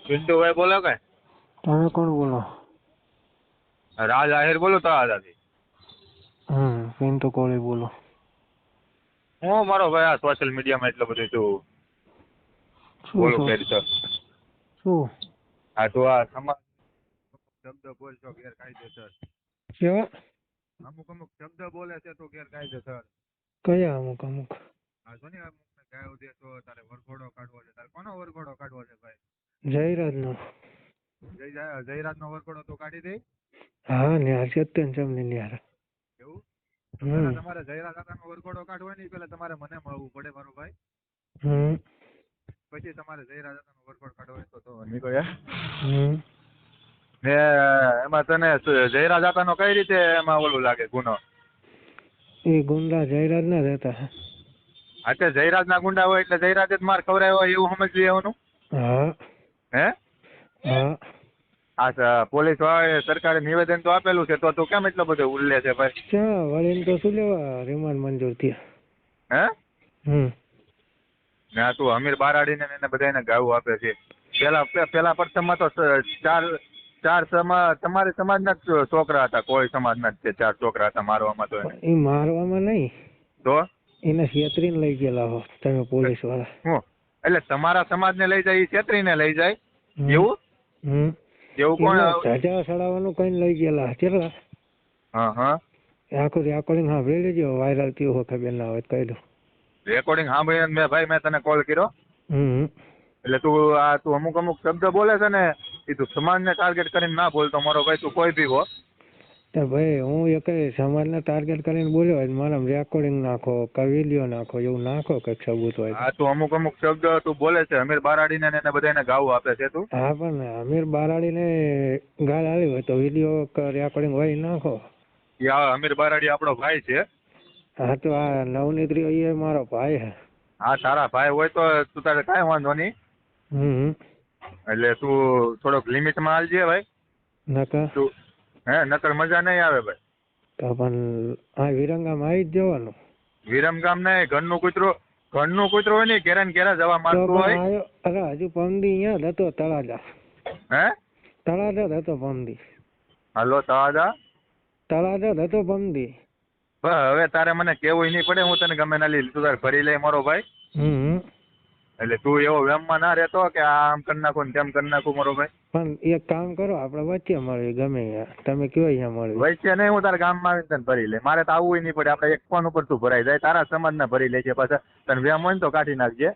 પિન્ટુભાઈ બોલો કે તમે કોણ બોલો? રાજ આહિર બોલો તળાજાથી. પિન્ટુ કોળી બોલો. હું મારો ભાઈ આ સોશિયલ મીડિયામાં એટલો બધું તું શું બોલું છો? કરી છે. શું આ તું આ સમાજ શબ્દ બોલશો ગેરકાયદેસર. કેવા? અમુક શબ્દ બોલે છે તો ગેરકાયદેસર. કયા અમુક અમુક? આ જો ને અમુક ગાયો દેશો તારે વરઘોડો કાઢવો છે. તારે કોનો વરઘોડો કાઢવો છે ભાઈ? જયરાજ નો. જયરાજ નો વરઘોડો તો કાઢી દે. હા ન્યાર છે તે જમની ન્યાર. એવું તો પેલા તમારે જયરાજ કાકાનો વરઘોડો કાઢવો નહીં, પેલા તમારે મને મળવું પડે મારો ભાઈ. પછી તમારે જયરાજ કાકાનો વરઘોડો કાઢવો હોય તો નીકળ્યા. ને એમાં તને જયરાજ કાકાનો કઈ રીતે એમાં ઓલું લાગે ગુનો? એ ગુંડા જયરાજ ના રહેતા. એટલે જયરાજ ના ગુંડા હોય એટલે જયરાજ જ માર ખવડાવ્યો હોય એવું સમજી લેવાનું. હા હે હા. આ પોલીસ વાળાએ સરકારે નિવેદન તો આપેલું છે, તો તું કેમ એટલો બધો ઉલ્લે છે ભાઈ? ક્યાં વળીને તો શું લેવા રિમાન્ડ મંજૂર થયા? હે ને આ તું અમીર બારાડીને એને બધાને ગાવું આપે છે. પેલા પ્રથમમાં તો ચાર તમારી સમાજના જ છોકરા હતા, કોઈ સમાજના જ ચાર છોકરા હતા મારવામાં. તો એ મારવામાં નહીં, તો એને છેતરીને લઈ ગયેલા હો તમે પોલીસ વાળા. હું એટલે તમારા સમાજને લઈ જાય, છેતરીને લઈ જાય એવું? એવું કોણ? ધજા ચડાવવાનું કઈ લઈ ગયેલા કેટલા? હા આખું રેકોર્ડિંગ સાંભળી લેજો, વાયરલ થયું હોય ખબર ના હોય કહી દઉં. રેકોર્ડિંગ સાંભળીને મેં તને કોલ કર્યો. એટલે તું અમુક શબ્દ બોલે છે ને એ તું સમાજને ટાર્ગેટ કરીને ના બોલતો મારો ભાઈ. તું કોઈ બી હો ભાઈ, હું એક સમાજને ટાર્ગેટ કરીને બોલ્યો હોય મારા રેકોર્ડિંગ નાખો કે વિડીયો નાખો, એવું નાખો કઈક સબૂત હોય. હા, તું અમુક શબ્દ તું બોલે છે અમીર બારાડીને એને બધાને ગાવું આપે છે તું. હા પણ અમીર બારાડીને ગાળ આવી હોય તો વિડીયો કે રેકોર્ડિંગ હોય નાખો. અમીર બારાડી આપણો ભાઈ છે. હા તો આ નવનીત એ મારો ભાઈ હે. હા તારા ભાઈ હોય તો તું તારે કાંઈ વાંધો નહીં. એટલે તું થોડોક લિમિટમાં હાલજે ભાઈ. નકર નકર મજા નહીં આવે ભાઈ. તો પણ આ વિરંગામાં આવી જ જવાનું. વિરમગામ નહીં, ઘરનું કૂતરું હોય ને ઘેરા ને ઘેરા જવા માંગતું હોય. અરે હજુ પમદી અહીંયા હતો તળાજા. તળાજા હતો પમદી. હાલો તળાજા હતો પમદી. હવે તારે મને કેવું નહીં પડે, હું તને ગમે ના લીધું તું તારે ભરી લે મારો ભાઈ. એટલે તું એવો વેમમાં ના રહેતો કે આમ કરી નાખું ને તેમ કરી નાખું મારો ભાઈ. પણ એક કામ કરો, આપડે વચ્ચે મળીએ ગમે તમે કયો અહીંયા મળીએ. વચ્ચે નહીં, હું તારા ગામમાં આવીને તને ભરી લે. મારે તો આવવું નહીં પડે, આપડે એક ફોન ઉપર તું ભરાઈ જાય. તારા સમાજના ભરી લેજે, પાછા તને વેમ હોય ને તો કાઢી નાખજે.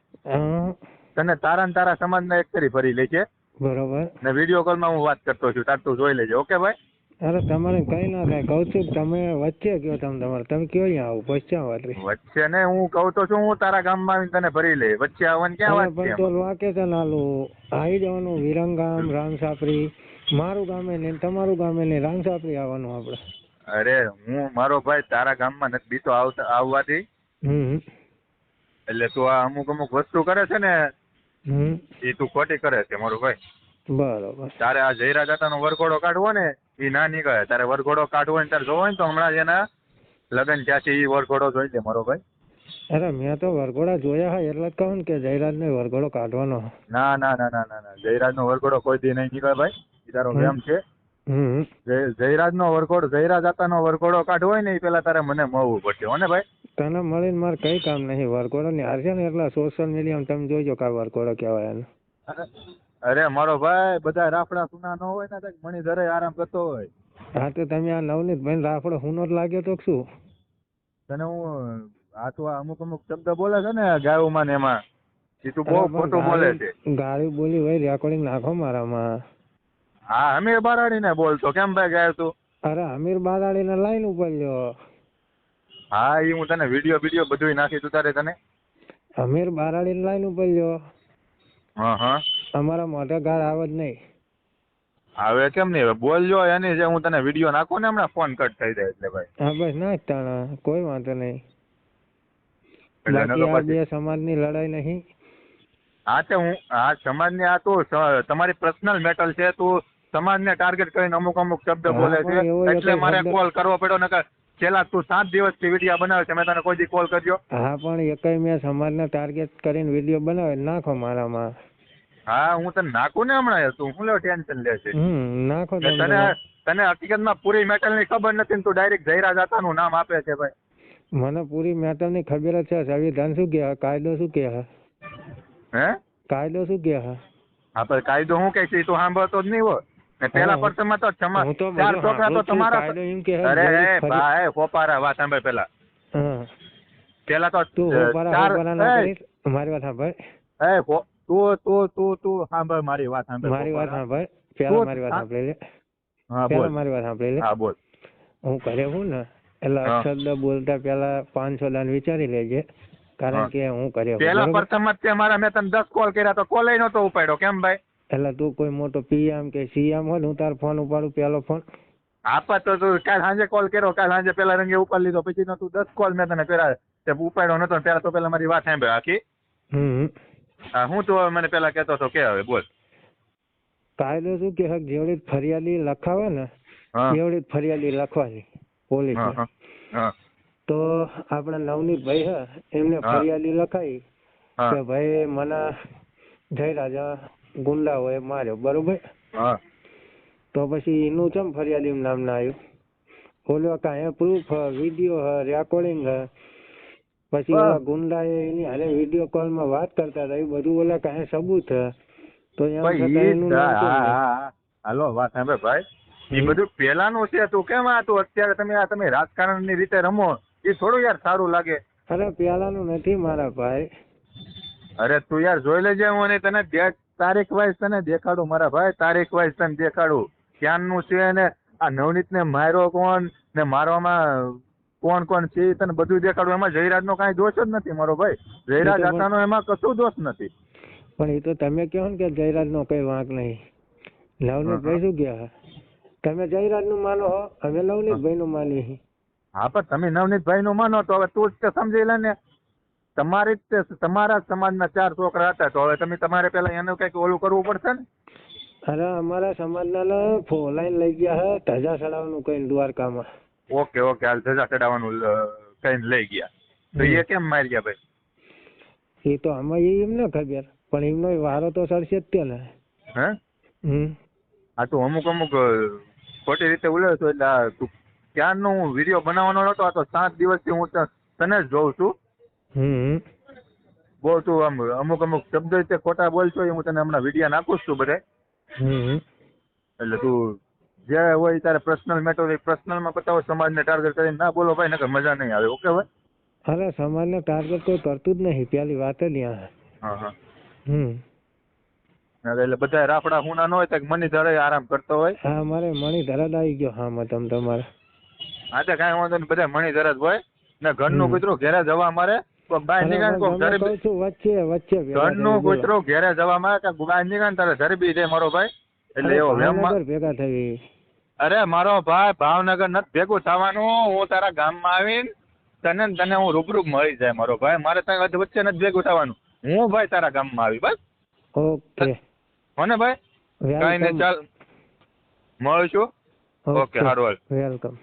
તને તારા સમાજના એક કરી ભરી લેજે. બરોબર. ને વિડીયો કોલમાં હું વાત કરતો છું, તાર તું જોઈ લેજે. ઓકે ભાઈ? અરે તમારે કઈ ના થાય, કઉ છું તમે વચ્ચે કયો તમે કયો અહીંયા આવું પછી વાત રહી. વચ્ચે ને હું કહું તો છું, હું તારા ગામમાં આવીને તને ભરી લે. વચ્ચે આવવાની ક્યાં વાત છે? પણ તો વાકે છે નાલું આવી જવાનું વિરંગામ રામસાપરી, મારું ગામે ને તમારું ગામે ને રામસાપરી આવવાનું આપડે. અરે હું મારો ભાઈ તારા ગામમાં નથી બીતો આવવાથી. એટલે તું આ અમુક વસ્તુ કરે છે ને એ તું ખોટી કરે છે મારો ભાઈ. બરોબર. તારે આ જયરાજ દાદાનો વરઘોડો કાઢવો ને એ ના નીકળે. તારે વરઘોડો કાઢવો ને તારે જોવો ને તો હમણાં જ એના લગ્ન ત્યાંથી એ વરઘોડો જોઈ લે મારો ભાઈ. અરે મેં તો વરઘોડા જોયા હા એટલે જ કહું ને કે જયરાજ ને વરઘોડો કાઢવાનો. ના જયરાજ નો વરઘોડો કોઈ દી નહીં નીકળે ભાઈ. એ તારો વેમ છે. જયરાજ નો વરઘોડો, જયરાજ દાદાનો વરઘોડો કાઢવો હોય ને એ પેલા તારે મને મળવું પડશે હો ને ભાઈ. તને મળીને મારે કઈ કામ નહીં. વરઘોડો ની હાર છે ને એટલા સોશિયલ મીડિયામાં તમે જોઈજો કા વરઘોડો કહેવાય એને. અરે મારો ભાઈ બધા રાફડા સુના ન હોય ને મણિધરે આરામ કરતો હોય. હા તો તમે આ નવનીત ભાઈ રાફડો હુનો લાગ્યો તો શું? તને હું આ તો અમુક શબ્દ બોલે છે ને ગાયોમાં ને એમાં એ તું બહુ ખોટું બોલે છે. ગાડી બોલી હોય રેકોર્ડિંગ નાખો મારામાં. હા અમીર બારાડી ને બોલતો કેમ ભાઈ ગાય તું? અરે અમીર બારાડી ને લાઈન ઉપર લ્યો. હા એ હું તને વિડીયો બધું નાખી તું તારે તને. અમીર બારાડી ને લાઈન ઉપર લ્યો. હા અમારા મોઢે ગાળ આવે જ નહીં. હવે કેમ નહીં બોલજો એની જે હું તને વિડીયો નાખું ને હમણાં ફોન કટ થઈ જાય એટલે ભાઈ. હા બસ નાખતા કોઈ વાંધો નહીં. બાકી આ બે સમાજની લડાઈ નહીં. હા તે હું આ સમાજની આ તું તમારી પર્સનલ મેટર છે. તું સમાજને ટાર્ગેટ કરીને અમુક શબ્દ બોલે છે એટલે મારે કોલ કરવો પડ્યો. નકર છેલ્લા તું 7 દિવસથી વિડીયો બનાવે છે મેં તને કોઈ દી કોલ કર્યો? હા પણ એકય મેં સમાજને ટાર્ગેટ કરીને વિડીયો બનાવે નાખો મારામાં. હા હું તને નાખું ને હમણાં, તું હું લો ટેન્શન લે છે. નાખો ને તમે. તને હકીકતમાં પૂરી મેટલની ખબર નથી ને તું ડાયરેક્ટ જયરા જાતાનું નામ આપે છે ભાઈ. મને પૂરી મેટરની ખબર જ છે. સંવિધાન શું કહે, કાયદો શું કહે, હે કાયદો શું કહે? હા પણ કાયદો હું કઈ છે એ તો સાંભળતો જ નહીં હોય ને. પેલા પ્રથમમાં તો હું તો ચાર બધું છોકરા તો સાંભળું છું. તમારા. કાયદો એમ કહે અરે જરીક ફરી- ભાઈ પોપારા વાત સાંભળ પેલા. હા પેલા તો તું હોપારા ના કરીશ. મારી વાત સાંભળ. તું સાંભળ મારી વાત સાંભળ. મારી વાત સાંભળ. પેલા મારી વાત સાંભળી લે. હા પેલા બોલ. મારી વાત સાંભળી લે. હા બોલ. હું ઘરે હું ને એટલે હા. અક્ષર બોલતા પેલા 500 દાન વિચારી લેજે. કારણ હા. કે હું ઘરે પેલા બરોબર? પ્રથમ જ તે મારા મેં તને 10 કોલ કર્યા તો કોલ નતો ઉપાડ્યો કેમ ભાઈ? એટલે તું કોઈ મોટો પીએમ કે સીએમ હોય ને હું તારો ફોન ઉપાડું પેલો ફોન. આપા તો તું કાલ સાંજે કોલ કર્યો, કાલ સાંજે પેલા રંગે ઉપાડી લીધો, પછી નો તું 10 કોલ મેં તને કર્યા તે ઉપાડ્યો નતો. પેલા તો પેલા મારી વાત સાંભળ આખી. હા હું તો હવે મને પેલા કહેતો હતો કે હવે બોલ. કાયદો શું કે જેવડી ફરિયાદી લખાવે ને હા એવડી ફરિયાદી લખવાની પોલીસ. હા હા તો આપણા નવનીત ભાઈ હે એમને હા. ફરિયાદી લખાઈ હા કે ભાઈ મને જયરાજા ગુંડાઓએ માર્યો, બરોબર? હા તો પછી એનું ચમ ફરિયાદી નામ ના આવ્યું? ઓલો કાંઈ પ્રૂફ વિડીયો રેકોર્ડિંગ પછી બસ. ઓલા ગુંડાએ એની હારે વિડીયો કોલમાં વાત કરતા હતા, એ બધું ઓલા કાંઈ સબૂત હે. તો એમ ભાઈ છતાં ઈ એનું નામ કેમ નહીં? હાલો વાત સાંભળ ભાઈ. એ બધું પેલાનું છે. તું કેમ આ તું અત્યારે તમે રાજકારણની રીતે રમો એ થોડું યાર સારું લાગે. અરે પેલાનું નથી મારા ભાઈ. અરે તું યાર જોઈ લેજે, હું અને તને તારીખ વાઇઝ તને દેખાડું મારા ભાઈ, તારીખ વાઇઝ તને દેખાડું ક્યાંનું છે ને આ નવનીત ને માર્યો કોણ ને મારવામાં કોણ કોણ છે એ તને બધું દેખાડું. એમાં જયરાજ નો કાંઈ દોષ જ નથી મારો ભાઈ. જયરાજ આતાનો એમાં કશું દોષ નથી. પણ એ તો તમે કહો ને કે જયરાજ નો કઈ વાંક નહીં. નવનીતભાઈ શું કહે? તમે જયરાજ નું માનો હો, અમે નવનીતભાઈ નું માની. હા પણ તમે નવનીતભાઈ નું માનો તો હવે તું જ સમજી લે ને. તમારા સમાજના 4 છોકરા હતા તો હવે તમે તમારે પેલા એનું કઈક ઓલું કરવું પડશે ને. અરે અમારા સમાજના ફોલાઈન લઈ ગયા હે ધજા ચડાવવાનું કઈ દ્વારકામાં. ઓકે હાલ ધજા ચડાવવાનું કઈ લઈ ગયા તો એ કેમ મારી ગયા ભાઈ? એ તો આમાં એમને ખબર, પણ એમનો વારો તો સરશે જ તે ને. હે આ તું અમુક ખોટી રીતે ઉલ્યો છો. એટલે તું ક્યારનો હું વિડીયો બનાવવાનો હતો, આ તો 7 દિવસથી હું તને જ જોઉં છું. બહુ તું આમ અમુક શબ્દ રીતે ખોટા બોલશો એ હું તને હમણાં વિડીયો નાખું છું બધે. એટલે તું જે હોય તારે પર્સનલ મેટર હોય પર્સનલમાં બતાવો, સમાજને ટાર્ગેટ કરીને ના બોલો ભાઈ, નકર મજા નહીં આવે. ઓકે ભાઈ? અરે સમાજને ટાર્ગેટ કોઈ કરતું જ નહીં, પેલી વાત જ ત્યાં. હા એટલે બધા રાફડા હુના ન હોય તો મની ધરે આરામ કરતો હોય. હા મારે મણી ધરત આવી ગયો. હા માં તમારે હા તો કાંઈ વાંધો નહીં, બધા મણી ધરત હોય ને ઘરનું કૂતરું ઘેરે જવા મારે કોઈક બહાર નીકળે કોઈક વચ્ચે વચ્ચે ઘરનું કૂતરું ઘેરે જવા મારે કે બહાર નીકળે તારે ધરબી દે મારો ભાઈ. એટલે એવો ભેગા થઈ. અરે મારો ભાઈ ભાવનગર નથી ભેગું થવાનું. હું તારા ગામમાં આવીને તને હું રૂબરૂ મળી જાય મારો ભાઈ. મારે ત્યાં વચ્ચે નથી ભેગું થવાનું. હું ભાઈ તારા ગામમાં આવી બસ. ઓકે હોને ભાઈ? કઈ નહીં ચાલ મળીશું. ઓકે સારું વેલકમ.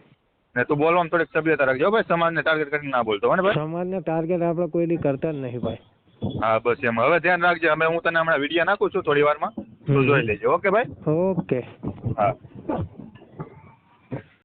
ને તું બોલવામાં થોડીક સભ્યતા રાખજો ભાઈ, સમાજને ટાર્ગેટ કરીને ના બોલતો હો ને ભાઈ. સમાજને ટાર્ગેટ આપણે કોઈ દી કરતા જ નહીં ભાઈ. હા બસ એમ હવે ધ્યાન રાખજે. હવે હું તને હમણાં વિડીયો નાખું છું થોડી વારમાં, તું જોઈ લેજો. ઓકે ભાઈ? ઓકે હા.